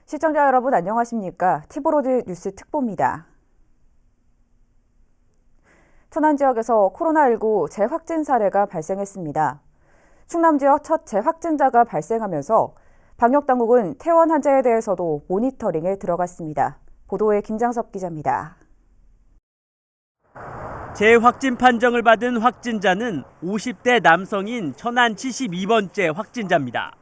시청자 여러분 안녕하십니까? 티브로드 뉴스 특보입니다. 천안 지역에서 코로나19 재확진 사례가 발생했습니다. 충남 지역 첫 재확진자가 발생하면서 방역당국은 퇴원 환자에 대해서도 모니터링에 들어갔습니다. 보도에 김장섭 기자입니다. 재확진 판정을 받은 확진자는 50대 남성인 천안 72번째 확진자입니다.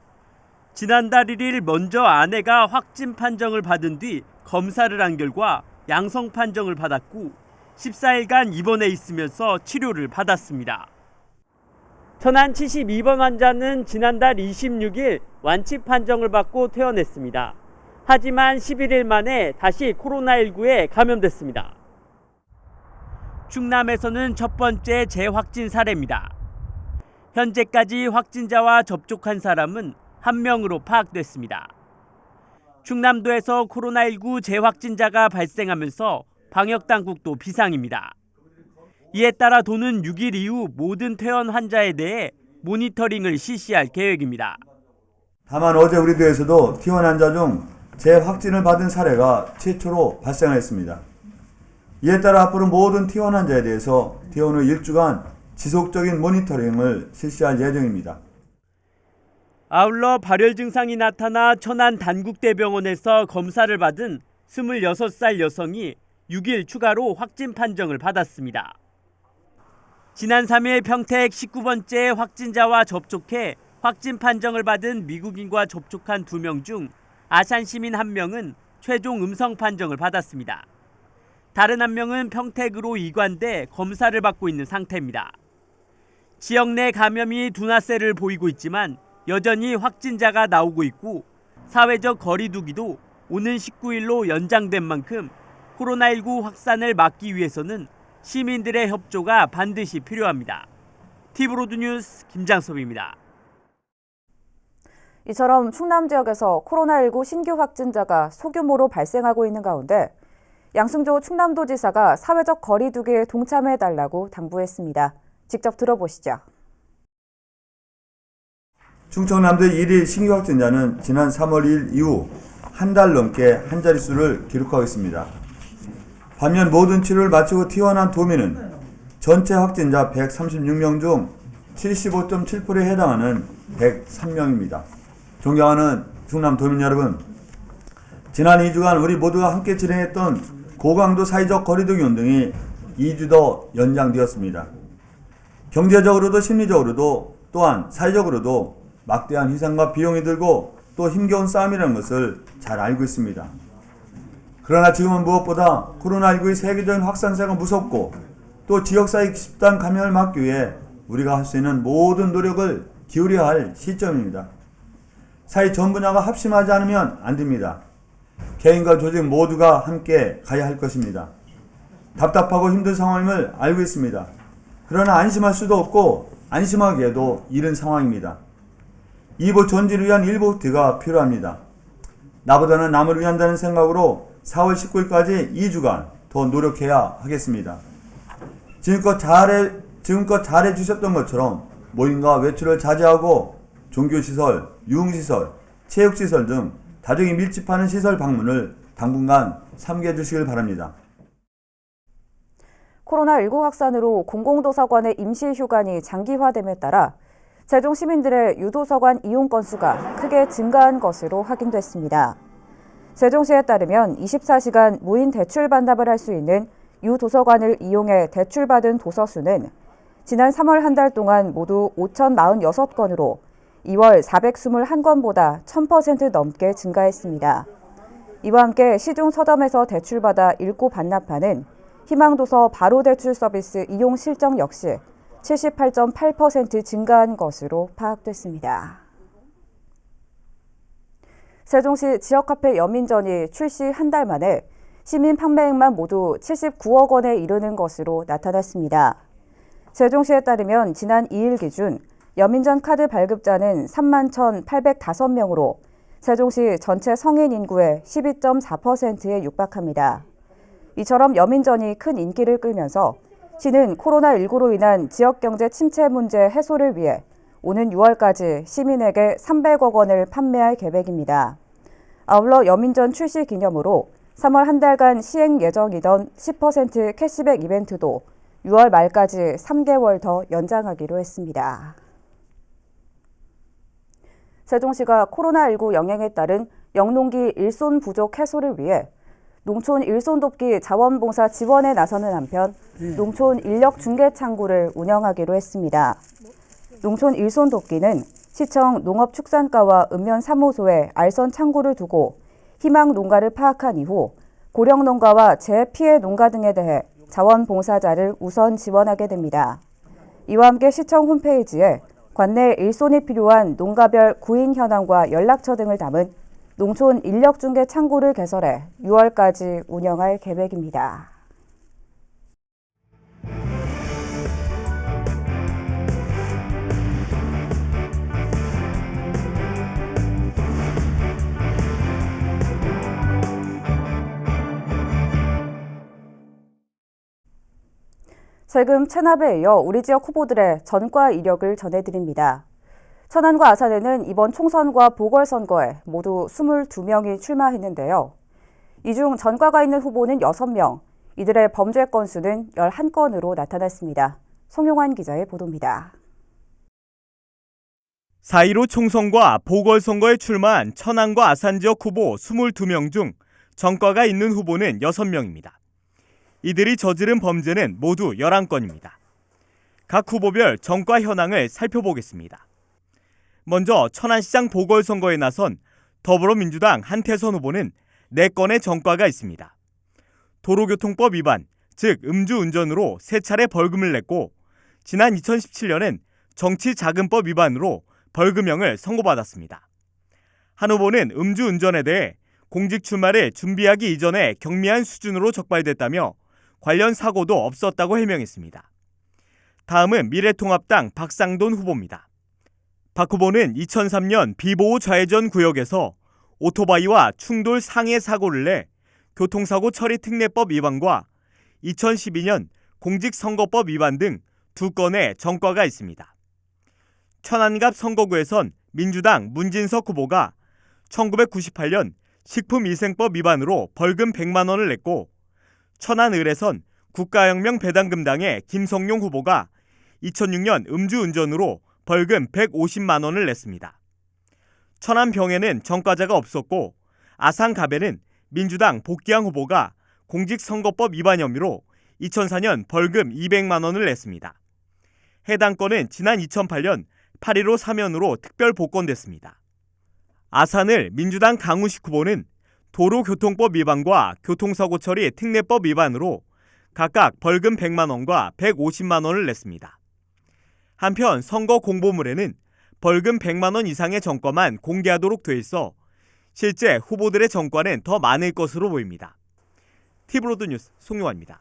지난달 1일 먼저 아내가 확진 판정을 받은 뒤 검사를 한 결과 양성 판정을 받았고 14일간 입원해 있으면서 치료를 받았습니다. 천안 72번 환자는 지난달 26일 완치 판정을 받고 퇴원했습니다. 하지만 11일 만에 다시 코로나19에 감염됐습니다. 충남에서는 첫 번째 재확진 사례입니다. 현재까지 확진자와 접촉한 사람은 1명으로 파악됐습니다. 충남도에서 코로나19 재확진자가 발생하면서 방역당국도 비상입니다. 이에 따라 도는 6일 이후 모든 퇴원 환자에 대해 모니터링을 실시할 계획입니다. 다만 어제 우리 도에서도 퇴원 환자 중 재확진을 받은 사례가 최초로 발생했습니다. 이에 따라 앞으로 모든 퇴원 환자에 대해서 퇴원 후 1주간 지속적인 모니터링을 실시할 예정입니다. 아울러 발열 증상이 나타나 천안 단국대병원에서 검사를 받은 26살 여성이 6일 추가로 확진 판정을 받았습니다. 지난 3일 평택 19번째 확진자와 접촉해 확진 판정을 받은 미국인과 접촉한 2명 중 아산 시민 1명은 최종 음성 판정을 받았습니다. 다른 1명은 평택으로 이관돼 검사를 받고 있는 상태입니다. 지역 내 감염이 둔화세를 보이고 있지만 여전히 확진자가 나오고 있고 사회적 거리 두기도 오는 19일로 연장된 만큼 코로나19 확산을 막기 위해서는 시민들의 협조가 반드시 필요합니다. 티브로드 뉴스 김장섭입니다. 이처럼 충남 지역에서 코로나19 신규 확진자가 소규모로 발생하고 있는 가운데 양승조 충남도지사가 사회적 거리 두기에 동참해달라고 당부했습니다. 직접 들어보시죠. 충청남도의 1일 신규 확진자는 지난 3월 2일 이후 한 달 넘게 한 자릿수를 기록하고 있습니다. 반면 모든 치료를 마치고 퇴원한 도민은 전체 확진자 136명 중 75.7%에 해당하는 103명입니다. 존경하는 충남 도민 여러분, 지난 2주간 우리 모두가 함께 진행했던 고강도 사회적 거리두기 운동이 2주 더 연장되었습니다. 경제적으로도 심리적으로도 또한 사회적으로도 막대한 희생과 비용이 들고 또 힘겨운 싸움이라는 것을 잘 알고 있습니다. 그러나 지금은 무엇보다 코로나19의 세계적인 확산세가 무섭고 또 지역사회 집단 감염을 막기 위해 우리가 할 수 있는 모든 노력을 기울여야 할 시점입니다. 사회 전 분야가 합심하지 않으면 안 됩니다. 개인과 조직 모두가 함께 가야 할 것입니다. 답답하고 힘든 상황임을 알고 있습니다. 그러나 안심할 수도 없고 안심하기에도 이른 상황입니다. 이보 전진을 위한 일보티가 필요합니다. 나보다는 남을 위한다는 생각으로 4월 19일까지 2주간 더 노력해야 하겠습니다. 지금껏 잘해 주셨던 것처럼 모임과 외출을 자제하고 종교시설, 유흥시설, 체육시설 등 다중이 밀집하는 시설 방문을 당분간 삼가해 주시길 바랍니다. 코로나19 확산으로 공공도서관의 임시휴관이 장기화됨에 따라 세종 시민들의 유도서관 이용 건수가 크게 증가한 것으로 확인됐습니다. 세종시에 따르면 24시간 무인 대출 반납을 할 수 있는 유도서관을 이용해 대출받은 도서 수는 지난 3월 한 달 동안 모두 5,046건으로 2월 421건보다 1,000% 넘게 증가했습니다. 이와 함께 시중 서점에서 대출받아 읽고 반납하는 희망도서 바로대출 서비스 이용 실적 역시 78.8% 증가한 것으로 파악됐습니다. 세종시 지역카페 여민전이 출시 한 달 만에 시민 판매액만 모두 79억 원에 이르는 것으로 나타났습니다. 세종시에 따르면 지난 2일 기준 여민전 카드 발급자는 31,805명으로 세종시 전체 성인 인구의 12.4%에 육박합니다. 이처럼 여민전이 큰 인기를 끌면서 시는 코로나19로 인한 지역경제 침체 문제 해소를 위해 오는 6월까지 시민에게 300억 원을 판매할 계획입니다. 아울러 여민전 출시 기념으로 3월 한 달간 시행 예정이던 10% 캐시백 이벤트도 6월 말까지 3개월 더 연장하기로 했습니다. 세종시가 코로나19 영향에 따른 영농기 일손 부족 해소를 위해 농촌 일손 돕기 자원봉사 지원에 나서는 한편 농촌 인력 중개 창구를 운영하기로 했습니다. 농촌 일손 돕기는 시청 농업축산과와 읍면사무소에 알선 창구를 두고 희망 농가를 파악한 이후 고령 농가와 재피해 농가 등에 대해 자원봉사자를 우선 지원하게 됩니다. 이와 함께 시청 홈페이지에 관내 일손이 필요한 농가별 구인 현황과 연락처 등을 담은 농촌 인력 중개 창구를 개설해 6월까지 운영할 계획입니다. 세금 체납에 이어 우리 지역 후보들의 전과 이력을 전해드립니다. 천안과 아산에는 이번 총선과 보궐선거에 모두 22명이 출마했는데요. 이 중 전과가 있는 후보는 6명, 이들의 범죄 건수는 11건으로 나타났습니다. 송용환 기자의 보도입니다. 4.15 총선과 보궐선거에 출마한 천안과 아산 지역 후보 22명 중 전과가 있는 후보는 6명입니다. 이들이 저지른 범죄는 모두 11건입니다. 각 후보별 전과 현황을 살펴보겠습니다. 먼저 천안시장 보궐선거에 나선 더불어민주당 한태선 후보는 4건의 전과가 있습니다. 도로교통법 위반, 즉 음주운전으로 3차례 벌금을 냈고 지난 2017년엔 정치자금법 위반으로 벌금형을 선고받았습니다. 한 후보는 음주운전에 대해 공직 출마를 준비하기 이전에 경미한 수준으로 적발됐다며 관련 사고도 없었다고 해명했습니다. 다음은 미래통합당 박상돈 후보입니다. 박 후보는 2003년 비보호 좌회전 구역에서 오토바이와 충돌 상해 사고를 내 교통사고 처리 특례법 위반과 2012년 공직선거법 위반 등 2건의 전과가 있습니다. 천안갑 선거구에선 민주당 문진석 후보가 1998년 식품위생법 위반으로 벌금 100만 원을 냈고 천안을에선 국가혁명 배당금당의 김성용 후보가 2006년 음주운전으로 벌금 150만 원을 냈습니다. 천안병에는 전과자가 없었고 아산갑에는 민주당 복기양 후보가 공직선거법 위반 혐의로 2004년 벌금 200만 원을 냈습니다. 해당 건은 지난 2008년 8.15 사면으로 특별 복권됐습니다. 아산을 민주당 강우식 후보는 도로교통법 위반과 교통사고 처리 특례법 위반으로 각각 벌금 100만 원과 150만 원을 냈습니다. 한편 선거 공보물에는 벌금 100만 원 이상의 전과만 공개하도록 돼 있어 실제 후보들의 전과는 더 많을 것으로 보입니다. TV로드 뉴스 송용환입니다.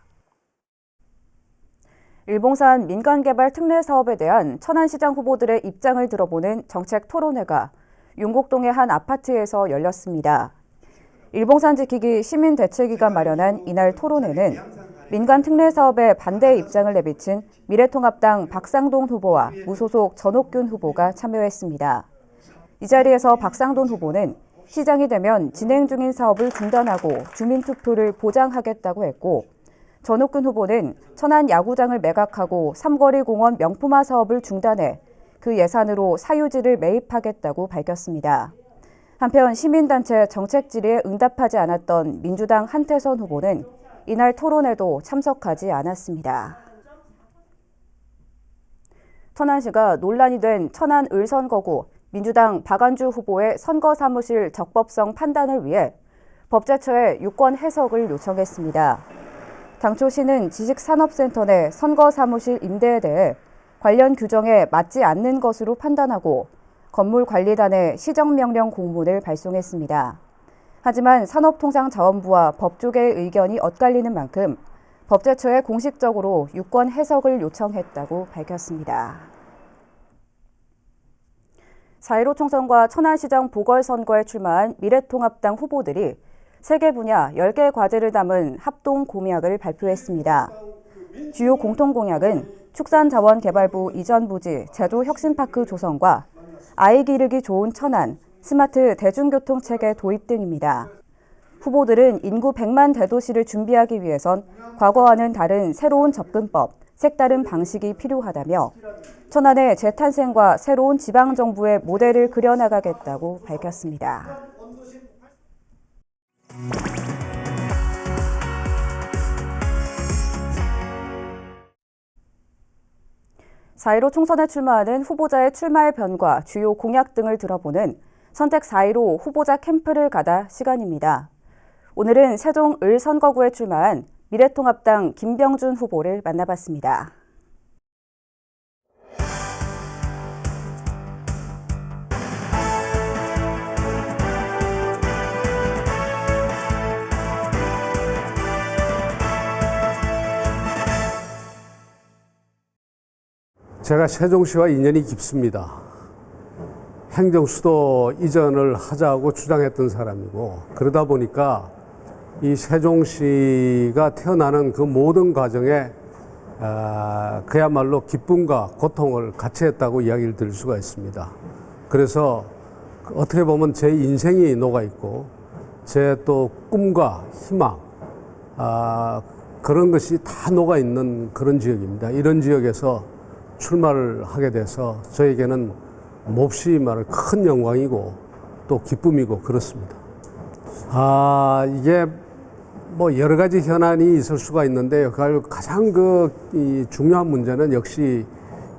일봉산 민간개발 특례 사업에 대한 천안시장 후보들의 입장을 들어보는 정책 토론회가 용곡동의 한 아파트에서 열렸습니다. 일봉산 지키기 시민대책위가 마련한 이날 토론회는 민간 특례 사업에 반대 입장을 내비친 미래통합당 박상돈 후보와 무소속 전옥균 후보가 참여했습니다. 이 자리에서 박상돈 후보는 시장이 되면 진행 중인 사업을 중단하고 주민투표를 보장하겠다고 했고 전옥균 후보는 천안 야구장을 매각하고 삼거리 공원 명품화 사업을 중단해 그 예산으로 사유지를 매입하겠다고 밝혔습니다. 한편 시민단체 정책 질의에 응답하지 않았던 민주당 한태선 후보는 이날 토론에도 참석하지 않았습니다. 천안시가 논란이 된 천안 을선거구 민주당 박안주 후보의 선거사무실 적법성 판단을 위해 법제처에 유권 해석을 요청했습니다. 당초 시는 지식산업센터 내 선거사무실 임대에 대해 관련 규정에 맞지 않는 것으로 판단하고 건물관리단에 시정명령 공문을 발송했습니다. 하지만 산업통상자원부와 법조계의 의견이 엇갈리는 만큼 법제처에 공식적으로 유권 해석을 요청했다고 밝혔습니다. 4.15 총선과 천안시장 보궐선거에 출마한 미래통합당 후보들이 3개 분야 10개 과제를 담은 합동 공약을 발표했습니다. 주요 공통 공약은 축산자원개발부 이전 부지 제도혁신파크 조성과 아이 기르기 좋은 천안, 스마트 대중교통 체계 도입 등입니다. 후보들은 인구 100만 대도시를 준비하기 위해선 과거와는 다른 새로운 접근법, 색다른 방식이 필요하다며 천안의 재탄생과 새로운 지방정부의 모델을 그려나가겠다고 밝혔습니다. 4.15 총선에 출마하는 후보자의 출마의 변과 주요 공약 등을 들어보는 선택 4.15 후보자 캠프를 가다 시간입니다. 오늘은 세종 을 선거구에 출마한 미래통합당 김병준 후보를 만나봤습니다. 제가 세종시와 인연이 깊습니다. 행정수도 이전을 하자고 주장했던 사람이고, 그러다 보니까 이 세종시가 태어나는 그 모든 과정에 그야말로 기쁨과 고통을 같이 했다고 이야기를 드릴 수가 있습니다. 그래서 어떻게 보면 제 인생이 녹아있고 제 또 꿈과 희망, 그런 것이 다 녹아있는 그런 지역입니다. 이런 지역에서 출마를 하게 돼서 저에게는 몹시 말할 큰 영광이고 또 기쁨이고 그렇습니다. 이게 뭐 여러 가지 현안이 있을 수가 있는데요. 가장 이 중요한 문제는 역시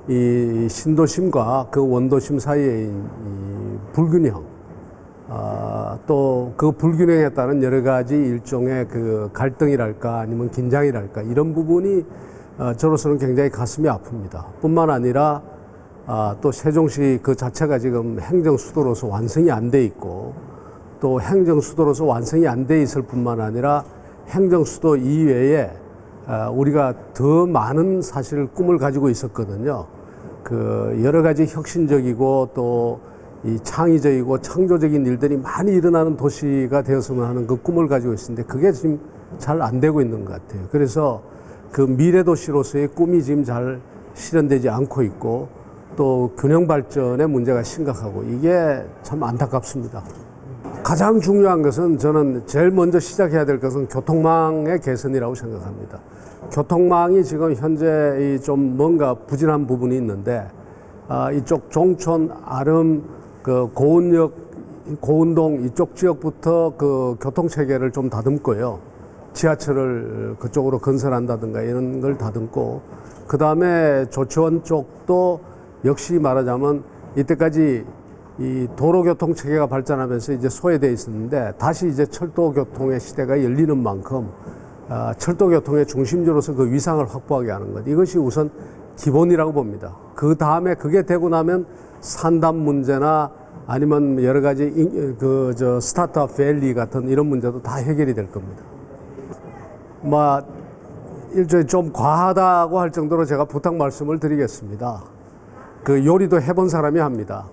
이 신도심과 그 원도심 사이의 이 불균형, 또 그 불균형에 따른 여러 가지 일종의 그 갈등이랄까 아니면 긴장이랄까 이런 부분이 저로서는 굉장히 가슴이 아픕니다. 뿐만 아니라 또 세종시 그 자체가 지금 행정수도로서 완성이 안 돼 있고, 또 행정수도로서 완성이 안 돼 있을 뿐만 아니라 행정수도 이외에 우리가 더 많은 사실 꿈을 가지고 있었거든요. 그 여러 가지 혁신적이고 또 이 창의적이고 창조적인 일들이 많이 일어나는 도시가 되었으면 하는 그 꿈을 가지고 있었는데 그게 지금 잘 안 되고 있는 것 같아요. 그래서 그 미래도시로서의 꿈이 지금 잘 실현되지 않고 있고, 또 균형 발전의 문제가 심각하고, 이게 참 안타깝습니다. 가장 중요한 것은 저는 제일 먼저 시작해야 될 것은 교통망의 개선이라고 생각합니다. 교통망이 지금 현재 좀 뭔가 부진한 부분이 있는데, 이쪽 종촌, 아름, 그 고운역, 고운동 이쪽 지역부터 그 교통체계를 좀 다듬고요. 지하철을 그쪽으로 건설한다든가 이런 걸 다듬고, 그 다음에 조치원 쪽도 역시 말하자면 이때까지 이 도로교통 체계가 발전하면서 이제 소외되어 있었는데 다시 이제 철도교통의 시대가 열리는 만큼 철도교통의 중심지로서 그 위상을 확보하게 하는 것, 이것이 우선 기본이라고 봅니다. 그 다음에 그게 되고 나면 산담 문제나 아니면 여러 가지 스타트업 밸리 같은 이런 문제도 다 해결이 될 겁니다. 일종의 좀 과하다고 할 정도로 제가 부탁 말씀을 드리겠습니다. 그 요리도 해본 사람이 합니다.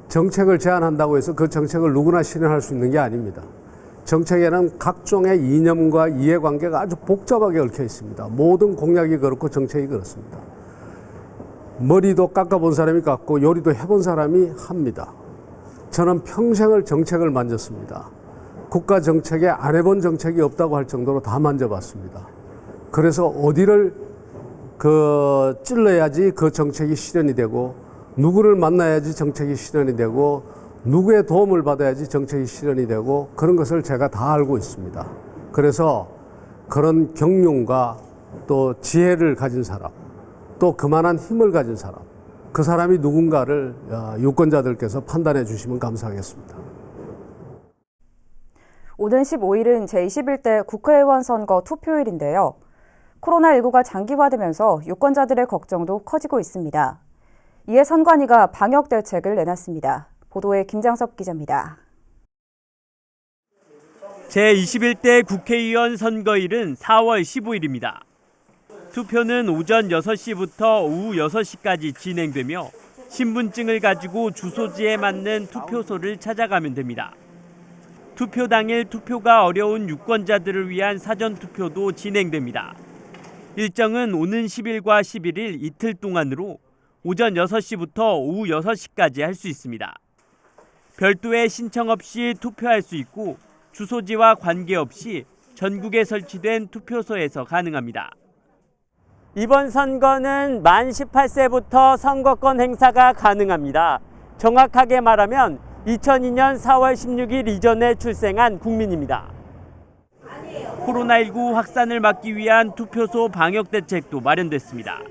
정책을 제안한다고 해서 그 정책을 누구나 실현할 수 있는 게 아닙니다. 정책에는 각종의 이념과 이해관계가 아주 복잡하게 얽혀 있습니다. 모든 공약이 그렇고 정책이 그렇습니다. 머리도 깎아본 사람이 깎고 요리도 해본 사람이 합니다. 저는 평생을 정책을 만졌습니다. 국가 정책에 안 해본 정책이 없다고 할 정도로 다 만져봤습니다. 그래서 어디를 찔러야지 그 정책이 실현이 되고, 누구를 만나야지 정책이 실현이 되고, 누구의 도움을 받아야지 정책이 실현이 되고, 그런 것을 제가 다 알고 있습니다. 그래서 그런 경륜과 또 지혜를 가진 사람, 또 그만한 힘을 가진 사람, 그 사람이 누군가를 유권자들께서 판단해 주시면 감사하겠습니다. 오는 15일은 제21대 국회의원 선거 투표일인데요. 코로나19가 장기화되면서 유권자들의 걱정도 커지고 있습니다. 이에 선관위가 방역 대책을 내놨습니다. 보도에 김장섭 기자입니다. 제21대 국회의원 선거일은 4월 15일입니다. 투표는 오전 6시부터 오후 6시까지 진행되며 신분증을 가지고 주소지에 맞는 투표소를 찾아가면 됩니다. 투표 당일 투표가 어려운 유권자들을 위한 사전투표도 진행됩니다. 일정은 오는 10일과 11일 이틀 동안으로 오전 6시부터 오후 6시까지 할 수 있습니다. 별도의 신청 없이 투표할 수 있고 주소지와 관계없이 전국에 설치된 투표소에서 가능합니다. 이번 선거는 만 18세부터 선거권 행사가 가능합니다. 정확하게 말하면 2002년 4월 16일 이전에 출생한 국민입니다. 코로나19 확산을 막기 위한 투표소 방역 대책도 마련됐습니다.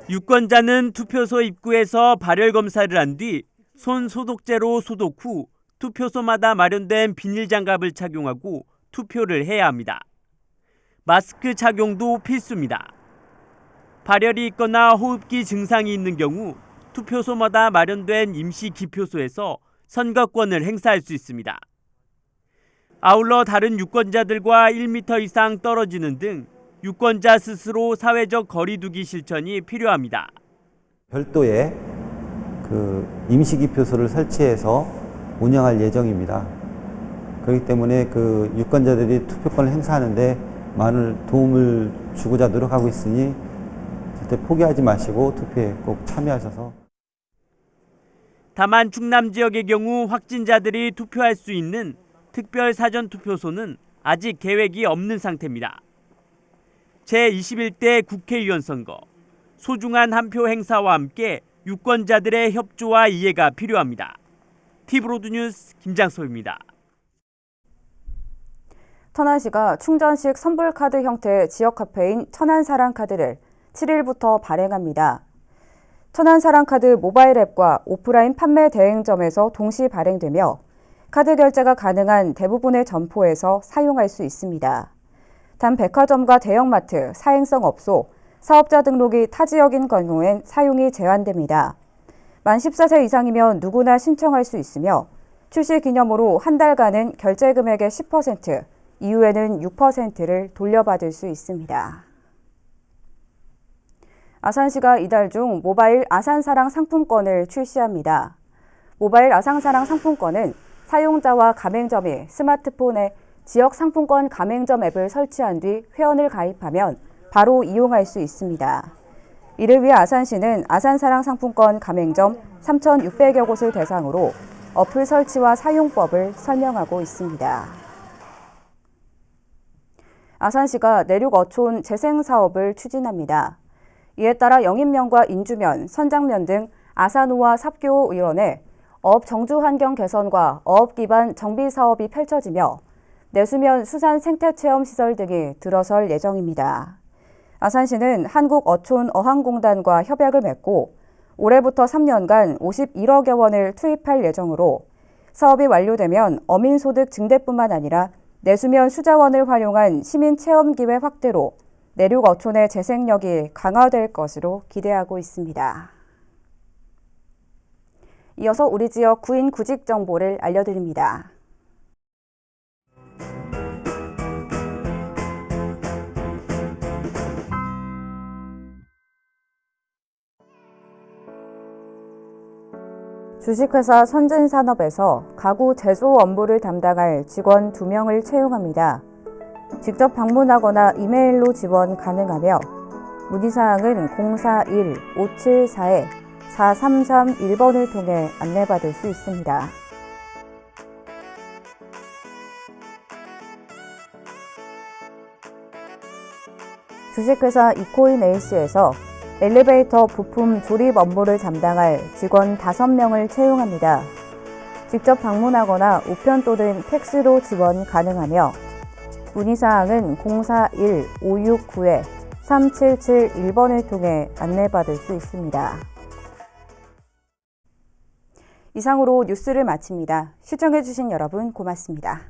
유권자는 투표소 입구에서 발열 검사를 한 뒤 손 소독제로 소독 후 투표소마다 마련된 비닐 장갑을 착용하고 투표를 해야 합니다. 마스크 착용도 필수입니다. 발열이 있거나 호흡기 증상이 있는 경우 투표소마다 마련된 임시 기표소에서 선거권을 행사할 수 있습니다. 아울러 다른 유권자들과 1m 이상 떨어지는 등 유권자 스스로 사회적 거리 두기 실천이 필요합니다. 별도의 임시기표소를 설치해서 운영할 예정입니다. 그렇기 때문에 유권자들이 투표권을 행사하는데 많은 도움을 주고자 노력하고 있으니 절대 포기하지 마시고 투표에 꼭 참여하셔서. 다만 충남 지역의 경우 확진자들이 투표할 수 있는 특별 사전투표소는 아직 계획이 없는 상태입니다. 제21대 국회의원 선거, 소중한 한 표 행사와 함께 유권자들의 협조와 이해가 필요합니다. 티브로드 뉴스 김장섭입니다. 천안시가 충전식 선불카드 형태의 지역화폐인 천안사랑카드를 7일부터 발행합니다. 천안사랑카드 모바일 앱과 오프라인 판매 대행점에서 동시 발행되며 카드 결제가 가능한 대부분의 점포에서 사용할 수 있습니다. 단 백화점과 대형마트, 사행성 업소, 사업자 등록이 타 지역인 경우엔 사용이 제한됩니다. 만 14세 이상이면 누구나 신청할 수 있으며 출시 기념으로 한 달간은 결제 금액의 10%, 이후에는 6%를 돌려받을 수 있습니다. 아산시가 이달 중 모바일 아산사랑 상품권을 출시합니다. 모바일 아산사랑 상품권은 사용자와 가맹점이 스마트폰에 지역 상품권 가맹점 앱을 설치한 뒤 회원을 가입하면 바로 이용할 수 있습니다. 이를 위해 아산시는 아산사랑 상품권 가맹점 3,600여 곳을 대상으로 어플 설치와 사용법을 설명하고 있습니다. 아산시가 내륙 어촌 재생 사업을 추진합니다. 이에 따라 영입면과 인주면, 선장면 등 아산호와 삽교 일원에 어업 정주 환경 개선과 어업 기반 정비 사업이 펼쳐지며 내수면 수산 생태 체험 시설 등이 들어설 예정입니다. 아산시는 한국어촌어항공단과 협약을 맺고 올해부터 3년간 51억여 원을 투입할 예정으로 사업이 완료되면 어민소득 증대뿐만 아니라 내수면 수자원을 활용한 시민 체험 기회 확대로 내륙 어촌의 재생력이 강화될 것으로 기대하고 있습니다. 이어서 우리 지역 구인 구직 정보를 알려드립니다. 주식회사 선진산업에서 가구 제조 업무를 담당할 직원 2명을 채용합니다. 직접 방문하거나 이메일로 지원 가능하며 문의사항은 041-574-4331번을 통해 안내받을 수 있습니다. 주식회사 이코인 A씨에서 엘리베이터 부품 조립 업무를 담당할 직원 5명을 채용합니다. 직접 방문하거나 우편 또는 팩스로 지원 가능하며 문의사항은 041-569-3771번을 통해 안내받을 수 있습니다. 이상으로 뉴스를 마칩니다. 시청해주신 여러분 고맙습니다.